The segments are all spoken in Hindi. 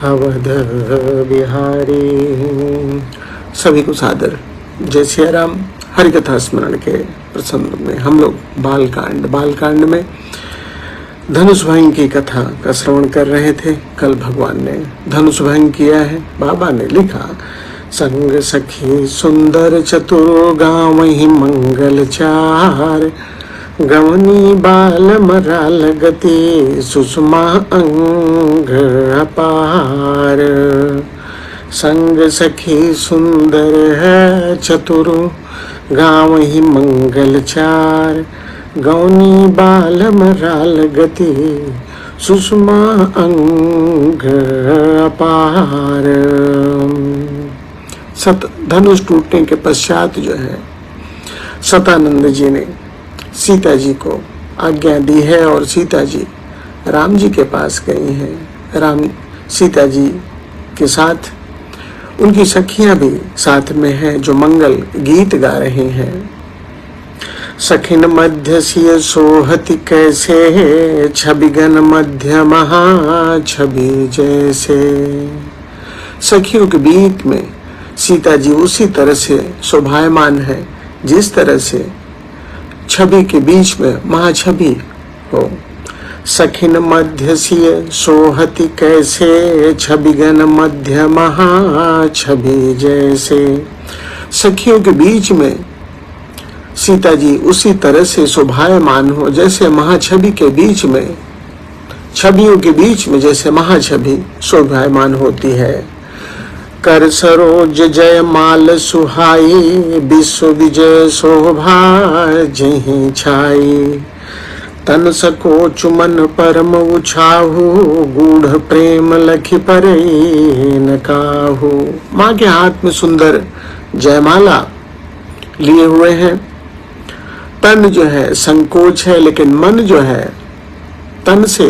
अवध बिहारी। सभी को सादर जय सिया राम। हरिकथा स्मरण के प्रसंग में हम लोग बालकांड में धनुष भंग की कथा का श्रवण कर रहे थे। कल भगवान ने धनुष भंग किया है। बाबा ने लिखा, संग सखी सुंदर चतुर गावहि मंगल चार, गवनी बाल मराल गति सुषमा अंग अपार। संग सखी सुंदर है चतुर गावहि मंगल चार, गौनी बाल मराल गति सुषमा अंग अपार। धनुष टूटने के पश्चात जो है सतानंद जी ने सीता जी को आज्ञा दी है और सीता जी राम जी के पास गई हैं। सीता जी के साथ उनकी सखियां भी साथ में हैं जो मंगल गीत गा रही हैं। सखिन मध्य सिय सोहति कैसे, छबिगन मध्य महा छवि जैसे। सखियों के बीच में सीता जी उसी तरह से शोभायमान है जिस तरह से छवि के बीच में महाछवि हो। सखिन मध्य सिय सोहति कैसे, छबिगन मध्य महा छवि जैसे। सखियों के बीच में सीता जी उसी तरह से शोभायमान हो जैसे महाछवि के बीच में, छवियों के बीच में जैसे महाछवि शोभायमान होती है। कर सरोज जय माल सुहाई, विश्व विजय शोभा जहीं छाई। तन सको चुमन परम उछाहू, गूढ़ प्रेम लखि परई न काहू। माँ के हाथ में सुंदर जयमाला लिए हुए हैं। तन जो है संकोच है, लेकिन मन जो है तन से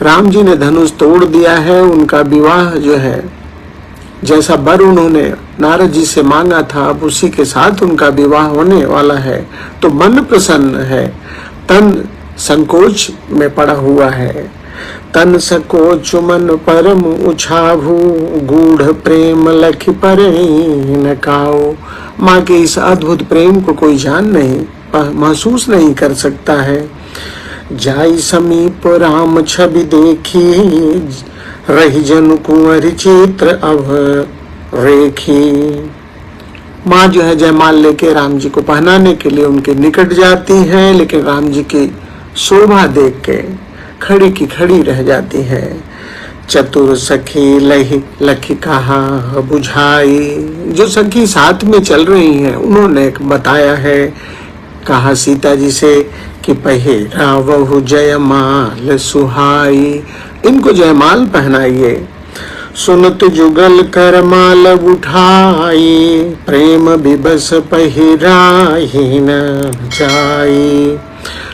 राम जी ने धनुष तोड़ दिया है। उनका विवाह जो है जैसा वर उन्होंने नारद जी से मांगा था, अब उसी के साथ उनका विवाह होने वाला है। तो मन प्रसन्न है, तन संकोच में पड़ा हुआ है। तन सकोच मन परम उछाभू, गूढ़ प्रेम लखि परई न काऊ। माँ के इस अद्भुत प्रेम को कोई जान नहीं, महसूस नहीं कर सकता है। जाई समीप राम छवि देखी, रही जन कुंवर चित्र अब रेखी। माँ जो है जयमाल लेके राम जी को पहनाने के लिए उनके निकट जाती हैं, लेकिन राम जी की शोभा देख के खड़ी की खड़ी रह जाती है। चतुर सखी लखी कहा बुझाई। जो सखी साथ में चल रही हैं उन्होंने बताया है, कहा सीता जी से कि पहिरावहु जयमाल सुहाई, इनको जयमाल पहनाइए। सुनत जुगल कर माल उठाई, प्रेम विबस पहिराही न जाई।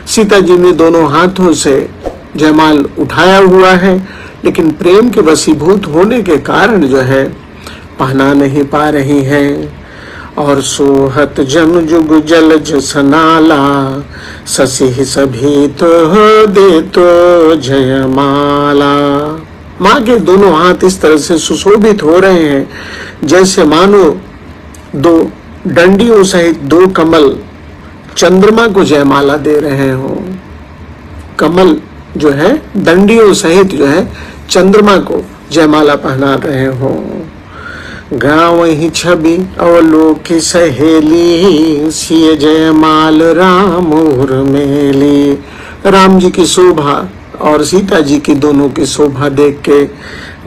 सीता जी ने दोनों हाथों से जयमाल उठाया हुआ है, लेकिन प्रेम के वशीभूत होने के कारण जो है पहना नहीं पा रही हैं। और सोहत जन जुग जल जसनाला, ससी सभी तो दे तो जयमाला। माँ के दोनों हाथ इस तरह से सुशोभित हो रहे हैं जैसे मानो दो डंडियों सहित दो कमल चंद्रमा को जयमाला दे रहे हो। कमल जो है डंडियों सहित जो है चंद्रमा को जयमाला पहना रहे हो। गाँव ही छवि अवलोकी सहेली, सिय जयमाल राम उर्मेली। राम जी की शोभा और सीता जी की दोनों की शोभा देख के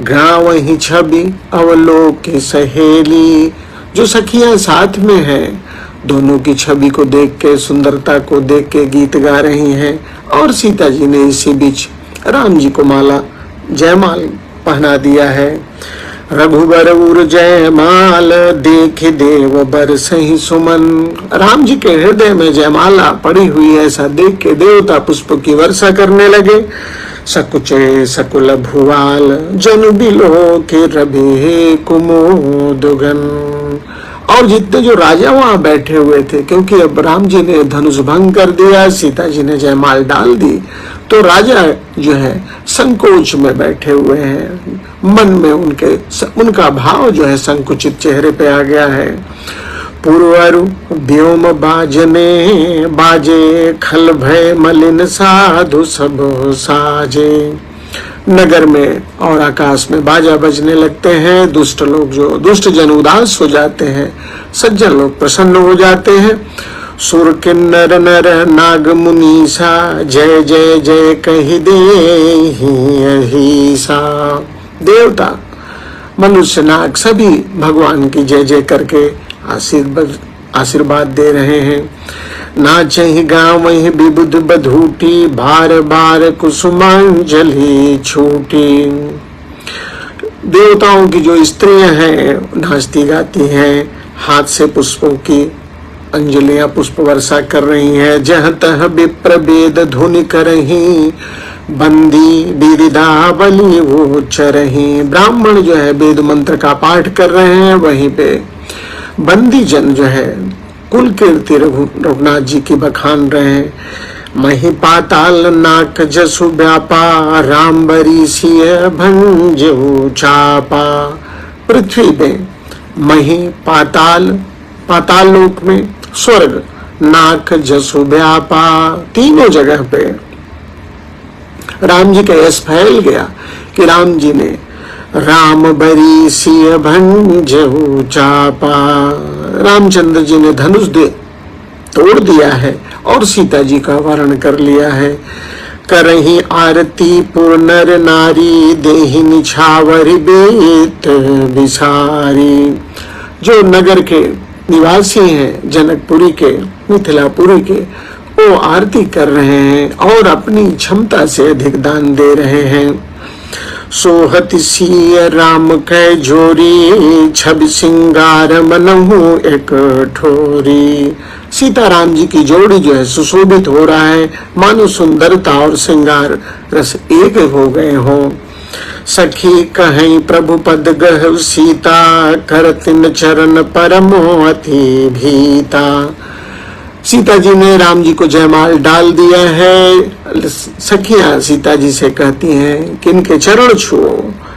गाँव ही छवि अवलोकी सहेली, जो सखियां साथ में हैं दोनों की छवि को देख के, सुंदरता को देख के गीत गा रही हैं। और सीता जी ने इसी बीच राम जी को जयमाल पहना दिया है। रघुबर उर जयमाल देख देव बरसहि सुमन। राम जी के हृदय में जयमाला पड़ी हुई है, ऐसा देख के देवता पुष्प की वर्षा करने लगे। सकुचे सकुल भुवाल, जन बिलो के रभे कुमोदगन। और जितने जो राजा वहां बैठे हुए थे, क्योंकि अब राम जी ने धनुष भंग कर दिया, सीता जी ने जयमाल डाल दी, तो राजा जो है संकोच में बैठे हुए हैं, मन में उनका भाव जो है संकुचित चेहरे पे आ गया है। पूर्वरु व्योम बाजने बाजे, खल भय मलिन साधु सब साजे। नगर में और आकाश में बाजा बजने लगते हैं, दुष्ट लोग जो दुष्ट जन उदास हो जाते हैं, सज्जन लोग प्रसन्न हो जाते हैं। सुर किन्नर नर नाग मुनीसा, जय जय जय कहि देहिसा। देवता मनुष्य नाग सभी भगवान की जय जय करके आशीर्वाद दे रहे हैं। नाचहि गावहि विबुध बधूटी, बार बार कुसुमांजलि छूटी। देवताओं की जो स्त्रियां हैं नाचती गाती हैं, हाथ से पुष्पों की अंजलियां पुष्प वर्षा कर रही हैं। जह तह विप्र वेद धुनि करही, बंदी बिरदावली वो चरही। ब्राह्मण जो है वेद मंत्र का पाठ कर रहे हैं, वहीं पे बंदी जन जो है कुल कीर्ति रघुनाथ जी की बखान रहे हैं। मही पाताल नाक जसु व्यापा, रामबरी सिय भंजो चापा। पृथ्वी पे मही पाताल, पाताल लोक में स्वर्ग, नाक जसु व्यापा, तीनों जगह पे राम जी का यश फैल गया कि राम जी ने राम बरी सिय भंजहु चापा। रामचंद्र जी ने धनुष तोड़ दिया है और सीता जी का वर्ण कर लिया है। करही आरती पुरनर नारी, देहि निछावरी बेत बिसारी। जो नगर के निवासी हैं, जनकपुरी के, मिथिलापुरी के, वो आरती कर रहे हैं और अपनी क्षमता से अधिक दान दे रहे हैं। सोहत सिय राम कै जोरी, छब सिंगार मनहु एक ठोरी। सीताराम जी की जोड़ी जो है सुशोभित हो रहा है, मानो सुंदरता और श्रृंगार रस एक हो गए हों। सखी कहीं प्रभु पद गह सीता, करतिन चरण परमो अति भीता। सीता जी ने राम जी को जयमाल डाल दिया है। सखियां सीता जी से कहती हैं कि इनके चरण छुओ,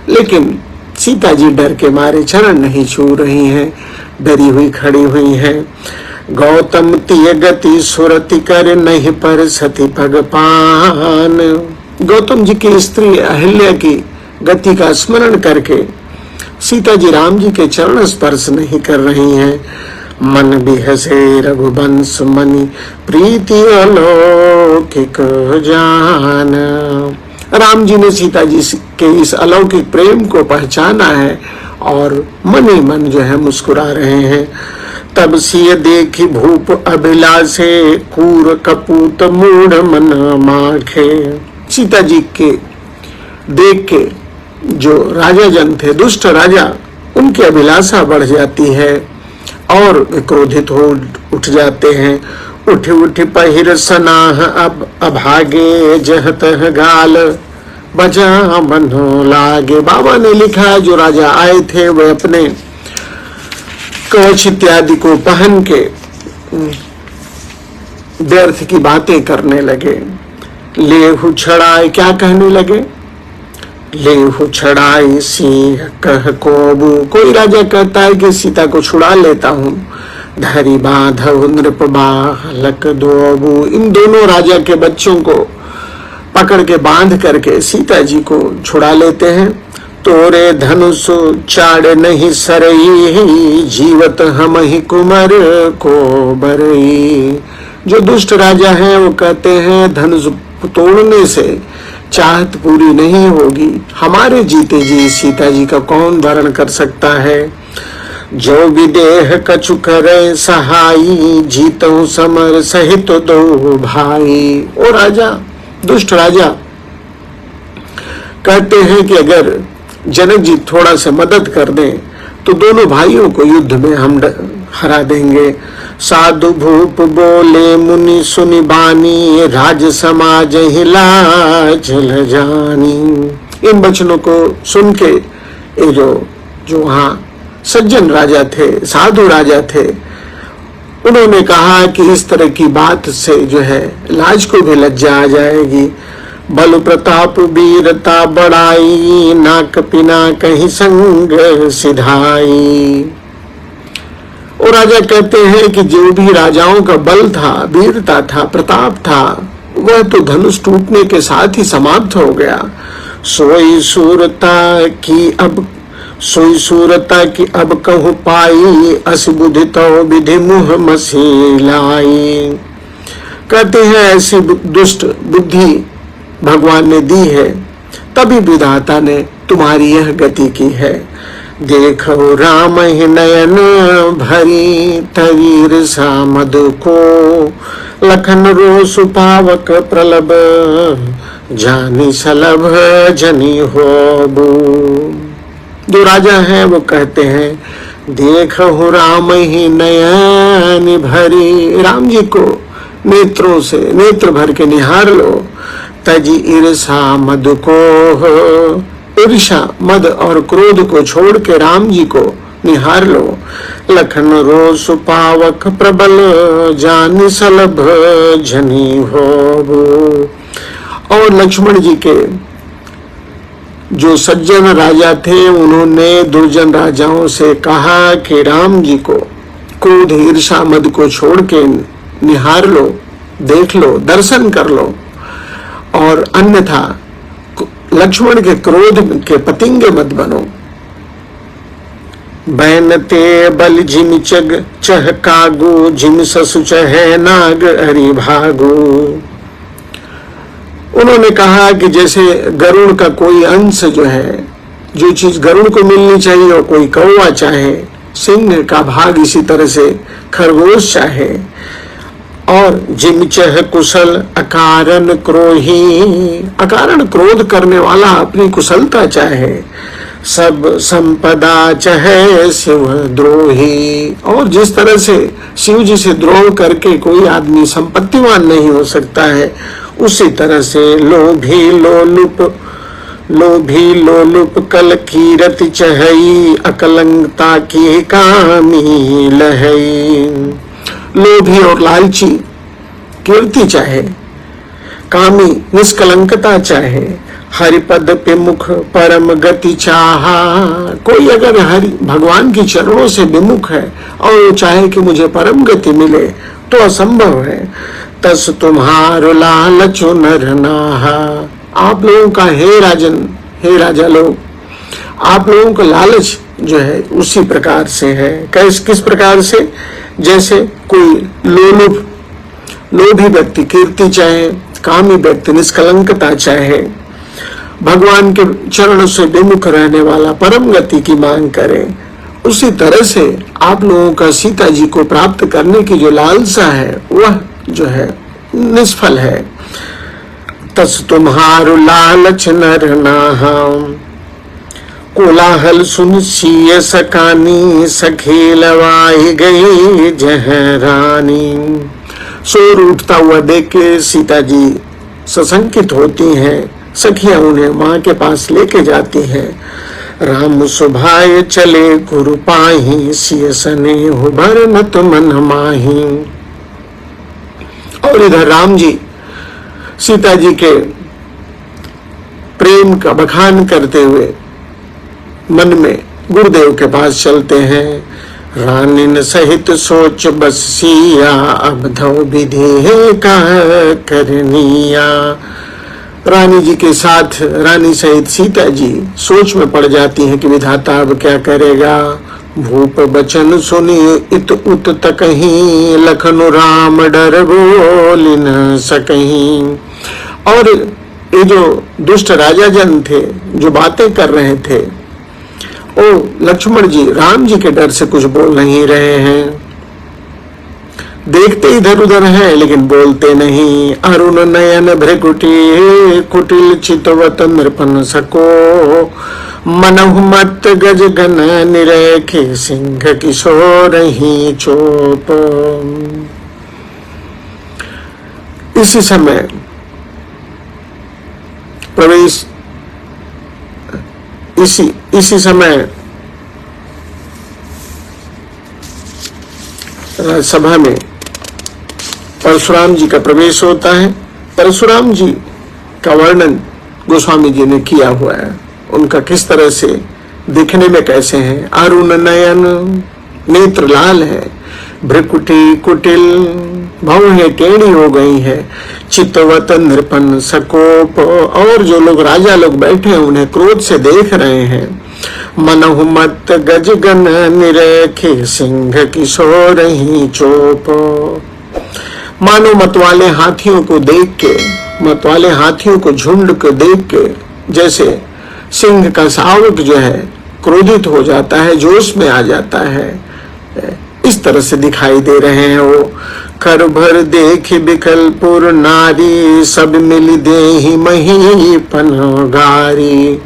लेकिन सीता जी डर के मारे चरण नहीं छू रही हैं, डरी हुई खड़ी हुई हैं। गौतम तिय गति सुरति कर, नहीं पर सती भगपान। गौतम जी की स्त्री अहिल्या की गति का स्मरण करके सीता जी राम जी के चरण स्पर्श नहीं कर रही हैं। मन बिहसे रघुवंश मनि, प्रीति अलौकिक जान। राम जी ने सीता जी के इस अलौकिक प्रेम को पहचाना है और मन ही मन जो है मुस्कुरा रहे हैं। तब सिय देखी भूप अभिलाषे, कूर कपूत मूढ़ मन माखे। सीता जी के देख के जो राजा जन थे, दुष्ट राजा, उनकी अभिलाषा बढ़ जाती है और क्रोधित हो उठ जाते हैं। उठ उठ पहिर सनाह अब अभागे, जह तह गाल बजा मन लागे। बाबा ने लिखा है जो राजा आए थे वे अपने कवच इत्यादि को पहन के व्यर्थ की बातें करने लगे। लेहु छड़ाए, क्या कहने लगे? लेहु छड़ाई सिंह कह कोबू। कोई राजा कहता है कि सीता को छुड़ा लेता हूँ। धरी बाधव नृप बालक दोबू। इन दोनों राजा के बच्चों को पकड़ के बांध करके सीता जी को छुड़ा लेते हैं। तोरे धनुष चाड़ नहीं सरई, जीवत हम ही कुमर को बरई। जो दुष्ट राजा हैं वो कहते हैं धनुष तोड़ने से चाहत पूरी नहीं होगी, हमारे जीते जी सीता जी का कौन वरण कर सकता है। जो विदेह कछु करे सहाई, जीतो समर सहित दो भाई। ओ राजा, दुष्ट राजा कहते हैं कि अगर जनक जी थोड़ा सा मदद कर दें तो दोनों भाइयों को युद्ध में हम हरा देंगे। साधु भूप बोले मुनि सुनि बानी, राज समाज हिला जल जानी। इन वचनों को सुन के ये जो वहाँ सज्जन राजा थे, साधु राजा थे, उन्होंने कहा कि इस तरह की बात से जो है लाज को भी लज्जा आ जाएगी। बल प्रताप वीरता बढ़ाई, नाक पिना कहीं संग सिधाई। और राजा कहते हैं कि जो भी राजाओं का बल था, वीरता था, प्रताप था, वह तो धनुष टूटने के साथ ही समाप्त हो गया। सोई सूरता की अब कहूँ पाई, अस बुद्धि तो विधि मुह मसीलाई। कहते हैं ऐसी दुष्ट बुद्धि भगवान ने दी है, तभी विधाता ने तुम्हारी यह गति की है। देखो राम ही नयन भरी, तवीर सामद को लखन रो सुपावक प्रलब, जानी सलभ जनी होबू। जो राजा हैं वो कहते हैं देखो राम ही नयन भरी, राम जी को नेत्रों से नेत्र भर के निहार लो। तजी ईर्षा मद को, ईर्षा मद और क्रोध को छोड़ के राम जी को निहार लो। लखन रो सुपावक प्रबल, जान सलभ जनी होबू। और लक्ष्मण जी के जो सज्जन राजा थे, उन्होंने दुर्जन राजाओं से कहा कि राम जी को क्रोध ईर्षा मद को छोड़ के निहार लो, देख लो, दर्शन कर लो, और अन्यथा लक्ष्मण के क्रोध के पतिंगे मत बनो। बैनते बल जिम चग चह कागू, जिम ससु चह नाग हरि भागू। उन्होंने कहा कि जैसे गरुड़ का कोई अंश जो है, जो चीज गरुड़ को मिलनी चाहिए और कोई कौवा चाहे, सिंह का भाग इसी तरह से खरगोश चाहे, और जिम चह कुशल अकारण क्रोही, अकारण क्रोध करने वाला अपनी कुशलता चाहे, सब संपदा चाहे शिव द्रोही। और जिस तरह से शिव जी से द्रोह करके कोई आदमी संपत्तिवान नहीं हो सकता है, उसी तरह से लोभी लोलुप कल कीरति चहई, अकलंकता की कामी लहई। लोभी और लालची कीर्ति चाहे, कामी निष्कलंकता चाहे, हरिपद पे मुख परम गति चाहा। कोई अगर हरि भगवान के चरणों से विमुख है और चाहे कि मुझे परम गति मिले, तो असंभव है। तस तुम्हारो लालचो नर नाहा। आप लोगों का हे राजन, हे राजा लोग, आप लोगों का लालच जो है उसी प्रकार से है। किस प्रकार से? जैसे कोई लोभी व्यक्ति कीर्ति चाहे, कामी व्यक्ति निष्कलंकता चाहे, भगवान के चरण से विमुख रहने वाला परम गति की मांग करे, उसी तरह से आप लोगों का सीता जी को प्राप्त करने की जो लालसा है, वह जो है निष्फल है। तस तुम्हारो लालच नर नाहा, कोलाहल सुन सिय सकानी, सखेलवाई गई जहरानी। शोर उठता हुआ देख के सीता जी सशंकित होती हैं, सखियां उन्हें मां के पास लेके जाती हैं। राम सुभाय चले गुरु पाही, सिय सने हो भर नत मन माही। और इधर राम जी सीता जी के प्रेम का बखान करते हुए मन में गुरुदेव के पास चलते हैं। रानिन सहित सोच बसिया, अब धो विधि का करनिया। रानी जी के साथ रानी सहित सीता जी सोच में पड़ जाती हैं कि विधाता अब क्या करेगा। भूप बचन सुनी इत उत तकहीं, लखनु राम डर बोल न सकहीं। और ये जो दुष्ट राजा जन थे, जो बातें कर रहे थे, ओ लक्ष्मण जी राम जी के डर से कुछ बोल नहीं रहे हैं। देखते इधर उधर हैं लेकिन बोलते नहीं। अरुण नयन भ्रकुटी, कुटिल चितवत नृपन सको, मनहु मत गज गन निरेखे, सिंह किशोर ही चोप। इसी समय प्रवेश इसी समय सभा में परशुराम जी का प्रवेश होता है। परशुराम जी का वर्णन गोस्वामी जी ने किया हुआ है। उनका किस तरह से दिखने में कैसे हैं। अरुण नयन नेत्र लाल है, भ्रिकुटी कुटिल भौहें टेढ़ी हो गई है, चितवत नृपन सकोप, और जो लोग राजा लोग बैठे हैं उन्हें क्रोध से देख रहे हैं। मनहु मत गजगन निरेखे सिंह किशोर ही चोप, मानो मतवाले हाथियों को देख के, मतवाले हाथियों को झुंड को देख के जैसे सिंह का शावक जो है क्रोधित हो जाता है, जोश में आ जाता है, इस तरह से दिखाई दे रहे हैं वो। कर भर देख बिकलपुर नारी, सब मिल देहि मही पनगारी।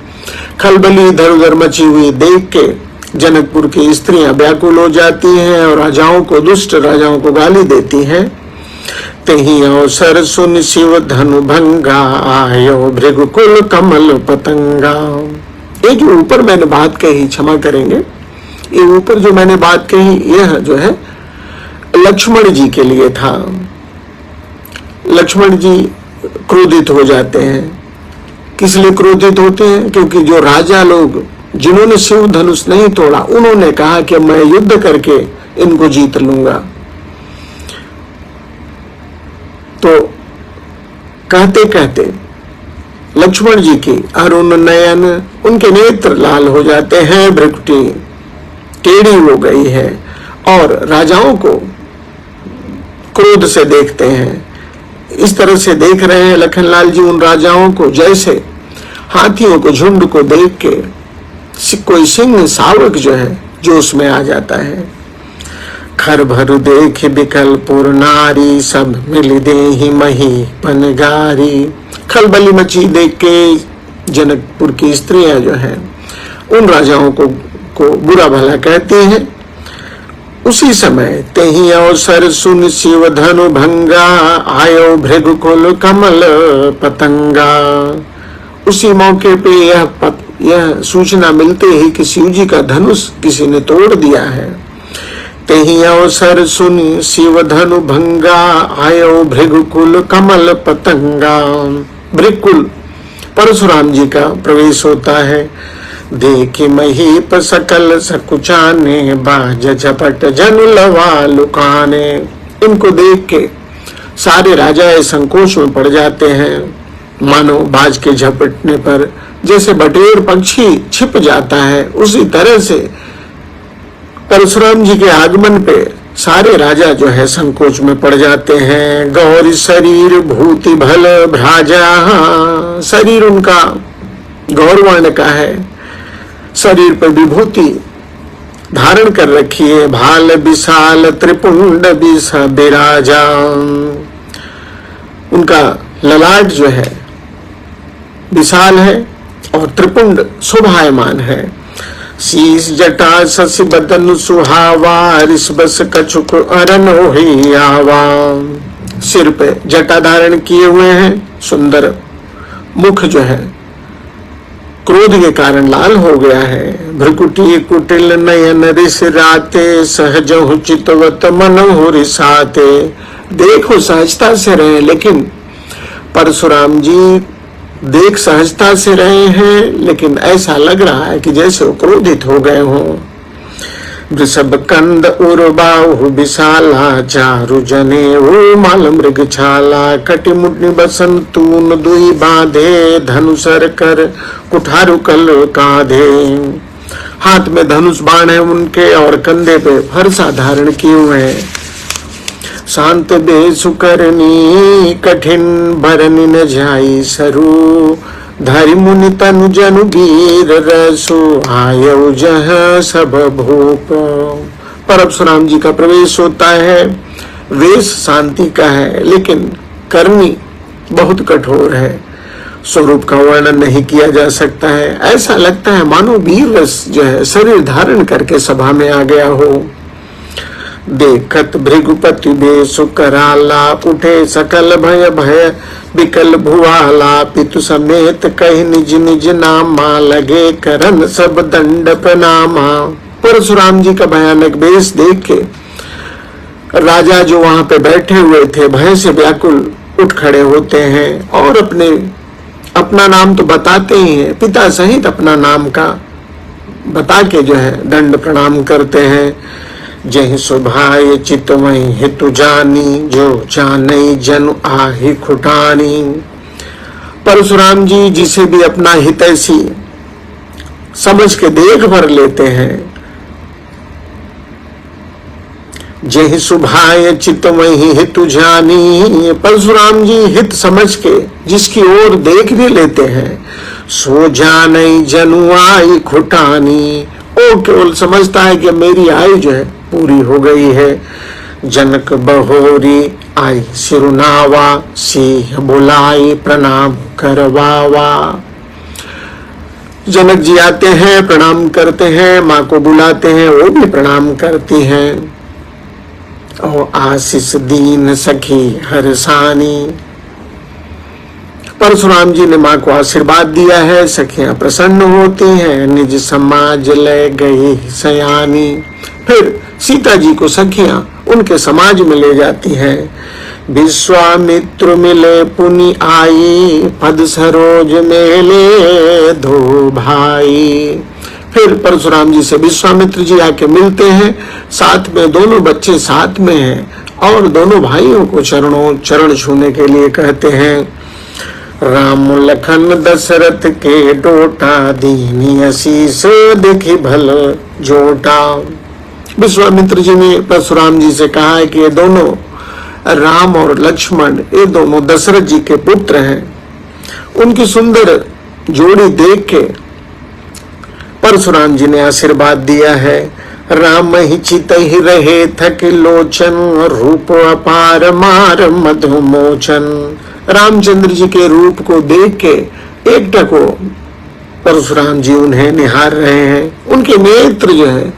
खलबली इधर उधर मची हुई देख के जनकपुर की स्त्रियां व्याकुल हो जाती हैं और राजाओं को, दुष्ट राजाओं को गाली देती हैं। तेहि अवसर सुन शिव धनु भंगा, आयो भृगुकुल कमल पतंगा। ये जो ऊपर मैंने बात कही, क्षमा करेंगे, ये ऊपर जो मैंने बात कही यह जो है लक्ष्मण जी के लिए था। लक्ष्मण जी क्रोधित हो जाते हैं। किस लिए क्रोधित होते हैं? क्योंकि जो राजा लोग जिन्होंने शिव धनुष नहीं तोड़ा, उन्होंने कहा कि मैं युद्ध करके इनको जीत लूंगा। तो कहते कहते लक्ष्मण जी की अरुण नयन, उनके नेत्र लाल हो जाते हैं, भ्रिकुटी टेढ़ी हो गई है और राजाओं को क्रोध से देखते हैं। इस तरह से देख रहे हैं लखनलाल जी उन राजाओं को जैसे हाथियों को झुंड को देख के कोई सिंह शावक जो है जोश में आ जाता है। खर भर देख बिकलपुर नारी, सब मिल देहि मही पनगारी। खलबली मची देख के जनकपुर की स्त्रियां जो है उन राजाओं को बुरा भला कहती हैं। उसी समय तेहि अवसर सुन शिव धनु भंगा, आयो भृगुकुल कमल पतंगा। उसी मौके पे यह सूचना मिलते ही कि शिव जी का धनुष किसी ने तोड़ दिया है। तेहि अवसर सुन शिव धनु भंगा, आयो भृगुकुल कमल पतंगा। भृगुकुल परशुराम जी का प्रवेश होता है। देखि महीप सकल सकुचाने, बाज झपट जन लवा लुकाने। इनको देख के सारे राजा संकोच में पड़ जाते हैं, मानो बाज के झपटने पर जैसे बटेर पक्षी छिप जाता है, उसी तरह से परशुराम जी के आगमन पे सारे राजा जो है संकोच में पड़ जाते हैं। गौरी शरीर भूति भल भ्राजा, शरीर उनका गौरवर्ण का है, शरीर पर विभूति धारण कर रखी है। भाल विशाल त्रिपुंड बिराजा, उनका ललाट जो है विशाल है और त्रिपुंड शोभायमान है। शीश जटा शशि बदन सुहावा, ऋषभस कछुक अरन ही आवा। सिर पे जटा धारण किए हुए हैं, सुंदर मुख जो है क्रोध के कारण लाल हो गया है। भ्रिकुटी कुटिल नयन ऋष राते, सहज चितवत मन हो रिसाते। देखो सहजता से रहे, लेकिन परशुराम जी देख सहजता से रहे हैं, लेकिन ऐसा लग रहा है कि जैसे वो क्रोधित हो गए हों। वृषभ कंद उर्बाहु विशाला, चारु जने वो माल मृग छाला। कटि मुनि बसन तून दुई बांधे, धनुषर कर कुठारु कल कांधे। हाथ में धनुष बाण है उनके और कंधे पे फरसा धारण किए हुए हैं। शांत बेसु करनी, कठिन भरनी न जाई सरू। धरि मुनि तनु जनु वीर रसु, आयु जह सब भूप। परशुराम जी का प्रवेश होता है। वेश शांति का है, लेकिन करनी बहुत कठोर है। स्वरूप का वर्णन नहीं किया जा सकता है। ऐसा लगता है मानो वीर रस जो है शरीर धारण करके सभा में आ गया हो। देखत भृगुपति बेसु कराला, उठे सकल भय भय बिकल भुआला। पितु समेत कही निज निज नामा, लगे करन सब दंड प्रणामा। परशुराम जी का भयानक वेश देख के राजा जो वहां पे बैठे हुए थे भय से व्याकुल उठ खड़े होते हैं और अपने अपना नाम तो बताते ही हैं, पिता सहित अपना नाम का बता के जो है दंड प्रणाम करते हैं। जहि सुभाय चितवहि हितु जानी, जो जानै जनु आहि खुटानी। परशुराम जी जिसे भी अपना हितैषी समझ के देख भर लेते हैं। जहि सुभाय चितवहि हितु जानी, परशुराम जी हित समझ के जिसकी ओर देख भी लेते हैं। सो जानै जनु आयु खुटानी, वो केवल समझता है कि मेरी आयु जो है पूरी हो गई है। जनक बहोरी आई सिरुनावा, सिंह बुलाई प्रणाम करवावा। जनक जी आते हैं, प्रणाम करते हैं, माँ को बुलाते हैं, वो भी प्रणाम करती हैं। और आशीष दीन सखी हरसानी, परशुराम जी ने माँ को आशीर्वाद दिया है, सखियां प्रसन्न होती हैं। निज समाज ले गई सयानी, फिर सीता जी को सखियां उनके समाज में ले जाती हैं। विश्वामित्र मिले पुनि आई, पद सरोज मेले दो भाई। फिर परशुराम जी से विश्वामित्र जी आके मिलते हैं, साथ में दोनों बच्चे साथ में हैं और दोनों भाइयों को चरण छूने के लिए कहते हैं। राम लखन दशरथ के डोटा, दीनी आशीष देखी भल जोटा। विश्वामित्र जी ने परशुराम जी से कहा है कि ये दोनों राम और लक्ष्मण, ये दोनों दशरथ जी के पुत्र हैं। उनकी सुंदर जोड़ी देख के परशुराम जी ने आशीर्वाद दिया है। राम ही चित ही रहे थक लोचन, रूप अपार मार मधुमोचन। रामचंद्र जी के रूप को देख के एक टको परशुराम जी उन्हें निहार रहे हैं। उनके नेत्र जो है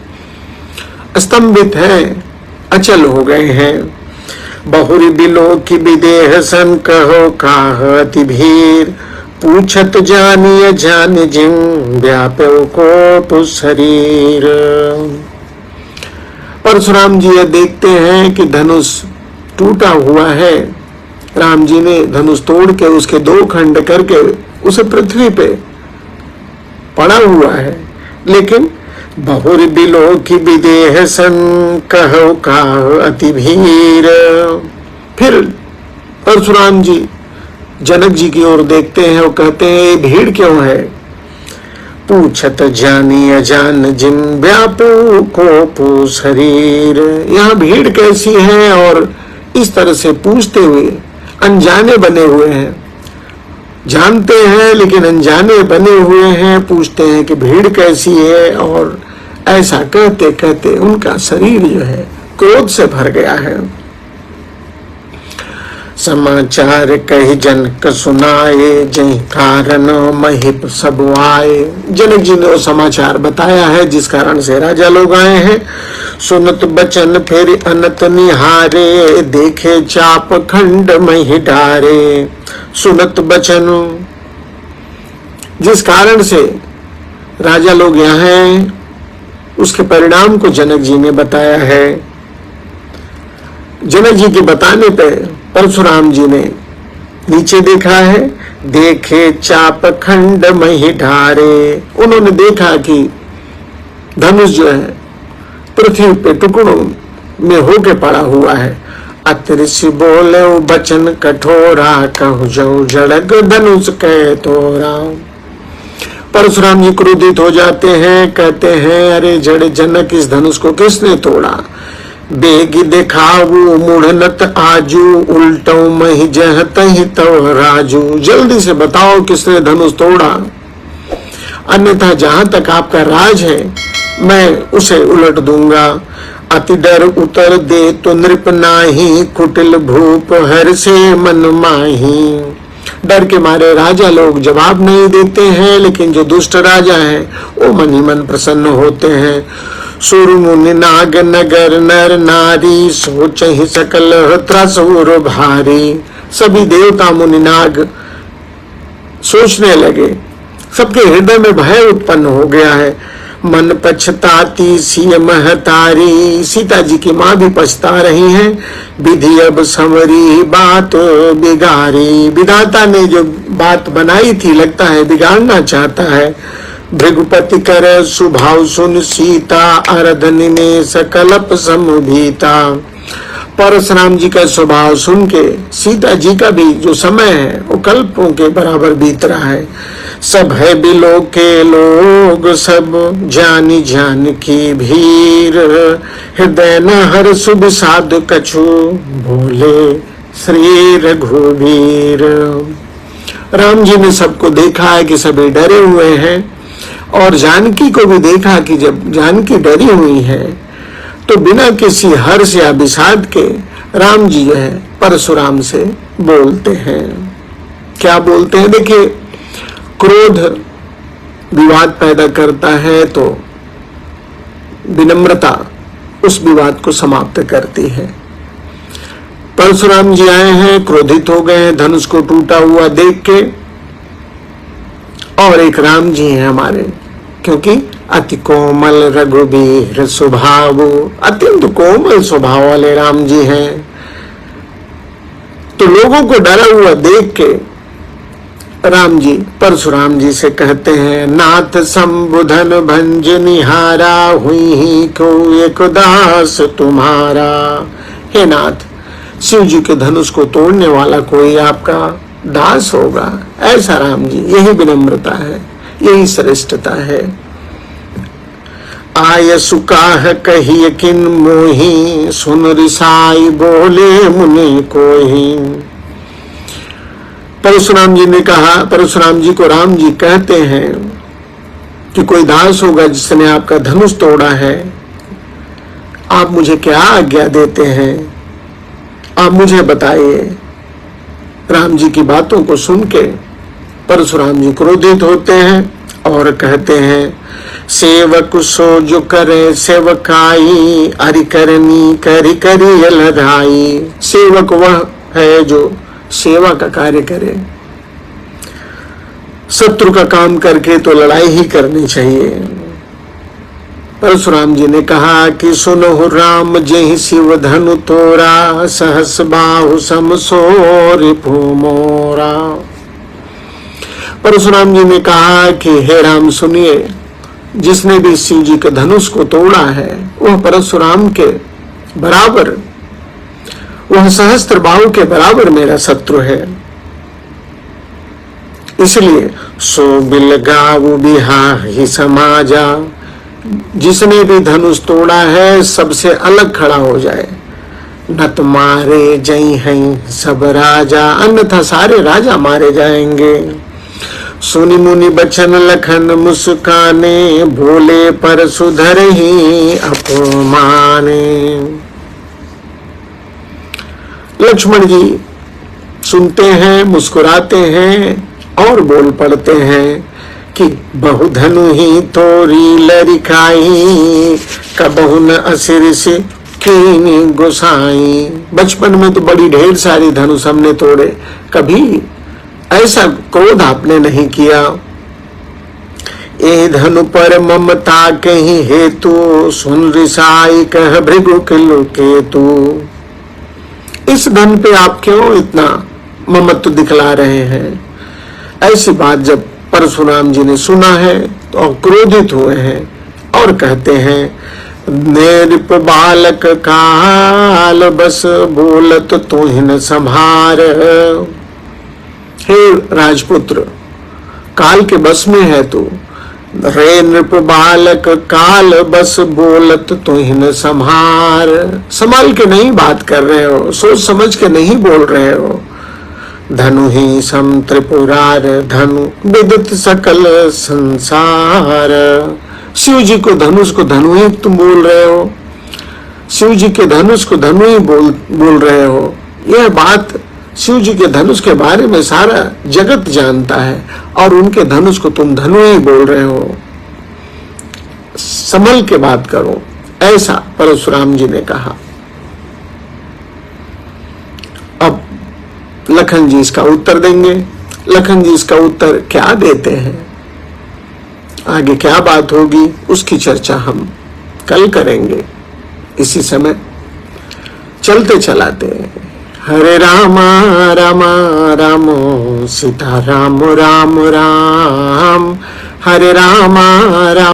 स्तंभित हैं, अचल हो गए हैं। बहुरी बिलो की विदेह सन, कहो काह अति भीर। पूछत जानिय जान जिन, व्यापो को शरीर। परशुराम जी ये देखते हैं कि धनुष टूटा हुआ है। राम जी ने धनुष तोड़ के उसके दो खंड करके उसे पृथ्वी पे पड़ा हुआ है, लेकिन बहुर बिलो की विदेह सन, कहो काह अति भीर। फिर परशुराम जी जनक जी की ओर देखते हैं और कहते हैं भीड़ क्यों है। पूछत जानी अजान जिन, व्यापो को शरीर। यहाँ भीड़ कैसी है और इस तरह से पूछते हुए अनजाने बने हुए हैं। जानते हैं लेकिन अनजाने बने हुए हैं, पूछते हैं कि भीड़ कैसी है। और ऐसा कहते कहते उनका शरीर जो है क्रोध से भर गया है। समाचार कही जनक सुनाए, जय कारण महिप सब आए। जनक जी ने वो समाचार बताया है जिस कारण से राजा लोग आए हैं। सुनत बचन फिर अनत निहारे, देखे चाप खंड मही डारे। सुनत बचन जिस कारण से राजा लोग यहाँ हैं, उसके परिणाम को जनक जी ने बताया है। जनक जी के बताने पे परशुराम जी ने नीचे देखा है। देखे चाप खंड मही ढारे, उन्होंने देखा कि धनुष जो है पृथ्वी पे टुकड़ों में होके पड़ा हुआ है। अतृषि बोले बचन कठोरा, कहु जो जड़क धनुष कह तोरा। परशुराम जी क्रोधित हो जाते हैं, कहते हैं अरे जड़ जनक, इस धनुष को किसने तोड़ा। बेगी दिखाऊ मुढ़नत आजू, उल्टो मही जह तही तव राजू। जल्दी से बताओ किसने धनुष तोड़ा, अन्यथा जहां तक आपका राज है मैं उसे उलट दूंगा। अति डर उतर दे तो नृप नाही, कुटिल भूप हर से मन माही। डर के मारे राजा लोग जवाब नहीं देते हैं, लेकिन जो दुष्ट राजा है वो मन ही मन प्रसन्न होते हैं। सुर मुनि नाग नगर नर नारी, सोच ही सकल त्रसुर भारी। सभी देवता मुनि नाग सोचने लगे, सबके हृदय में भय उत्पन्न हो गया है। मन पछताती सी महतारी, सीता जी की माँ भी पछता रही हैं। विधि अब संवरी बात बिगाड़ी, विधाता ने जो बात बनाई थी लगता है बिगाड़ना चाहता है। भृगुपति कर सुभाव सुन सीता, अरधन में सकल्प समभीता। परशुराम जी का स्वभाव सुन के सीता जी का भी जो समय है वो कल्पों के बराबर बीत रहा है। सब है बिलो के लोग सब, जानी जान की भीर, हृदय न हर शुभ साध कछु, बोले श्री रघुवीर। राम जी ने सबको देखा है कि सभी डरे हुए हैं, और जानकी को भी देखा कि जब जानकी डरी हुई है तो बिना किसी हर्ष या विषाद के राम जी जो है परशुराम से बोलते हैं। क्या बोलते हैं? देखिए, क्रोध विवाद पैदा करता है तो विनम्रता उस विवाद को समाप्त करती है। परशुराम जी आए हैं, क्रोधित हो गए हैं धनुष को टूटा हुआ देख के, और एक राम जी हैं हमारे, क्योंकि अति कोमल रघुबीर स्वभाव, अत्यंत कोमल स्वभाव वाले राम जी हैं। तो लोगों को डरा हुआ देख के राम जी परशुराम जी से कहते हैं, नाथ संबुधन भंज निहारा, हुई ही को एक दास तुम्हारा। हे नाथ, शिव जी के धनुष को तोड़ने वाला कोई आपका दास होगा। ऐसा राम जी, यही विनम्रता है, यही श्रेष्ठता है। आय सुकाह कही किन मोही, सुन रिसाई बोले मुनि कोही। परशुराम जी ने कहा, परशुराम जी को राम जी कहते हैं कि कोई दास होगा जिसने आपका धनुष तोड़ा है, आप मुझे क्या आज्ञा देते हैं, आप मुझे बताइए। राम जी की बातों को सुन के परशुराम जी क्रोधित होते हैं और कहते हैं, सेवक सो जो करे सेवकाई, अरि करनी करी करी लड़ाई। सेवक वह है जो सेवा का कार्य करे, शत्रु का काम करके तो लड़ाई ही करनी चाहिए। परशुराम जी ने कहा कि सुनो राम जय शिव धनु तोरा, सहस बाहु सम सो रिपु मोरा। परशुराम जी ने कहा कि हे राम सुनिए, जिसने भी शिव जी के धनुष को तोड़ा है वह परशुराम के बराबर, वह सहस्त्र बाहु के बराबर मेरा शत्रु है। इसलिए सो बिल गाऊ बिहा ही समाजा, जिसने भी धनुष तोड़ा है सबसे अलग खड़ा हो जाए। नत मारे जई हैं सब राजा, अन्यथा सारे राजा मारे जाएंगे। सुनि मुनि बचन लखन मुस्काने, भोले पर सुधर ही अपमाने। लक्ष्मण जी सुनते हैं, मुस्कुराते हैं और बोल पड़ते हैं कि बहुधनु ही तोरी लरिकाई, कबहु न असिर से कीनी गोसाई। बचपन में तो बड़ी ढेर सारी धनुष हमने तोड़े, कभी ऐसा क्रोध आपने नहीं किया। ए धनु पर ममता के ही हेतु, सुन रिसाई कह भृगु किलु केतु। इस धन पे आप क्यों इतना ममत्व दिखला रहे हैं? ऐसी बात जब परशुराम जी ने सुना है तो क्रोधित हुए हैं और कहते हैं, नृप बालक काल बस, बोलत तुहिन संभार। हे राजपुत्र, काल के बस में है तू। रे नृप बालक काल बस, बोलत तुहिन संभार। संभाल के नहीं बात कर रहे हो, सोच समझ के नहीं बोल रहे हो। धनु ही सम त्रिपुरार, धनु विदित सकल संसार। शिव जी को धनुष को धनु ही तुम बोल रहे हो, शिव जी के धनुष को धनु ही बोल रहे हो। यह बात शिव जी के धनुष के बारे में सारा जगत जानता है और उनके धनुष को तुम धनु ही बोल रहे हो। संभल के बात करो, ऐसा परशुराम जी ने कहा। अब लखन जी इसका उत्तर देंगे। लखन जी इसका उत्तर क्या देते हैं? आगे क्या बात होगी उसकी चर्चा हम कल करेंगे इसी समय। चलते चलाते हरे रामा रामा रामो सीता राम राम राम, हरे रामा राम।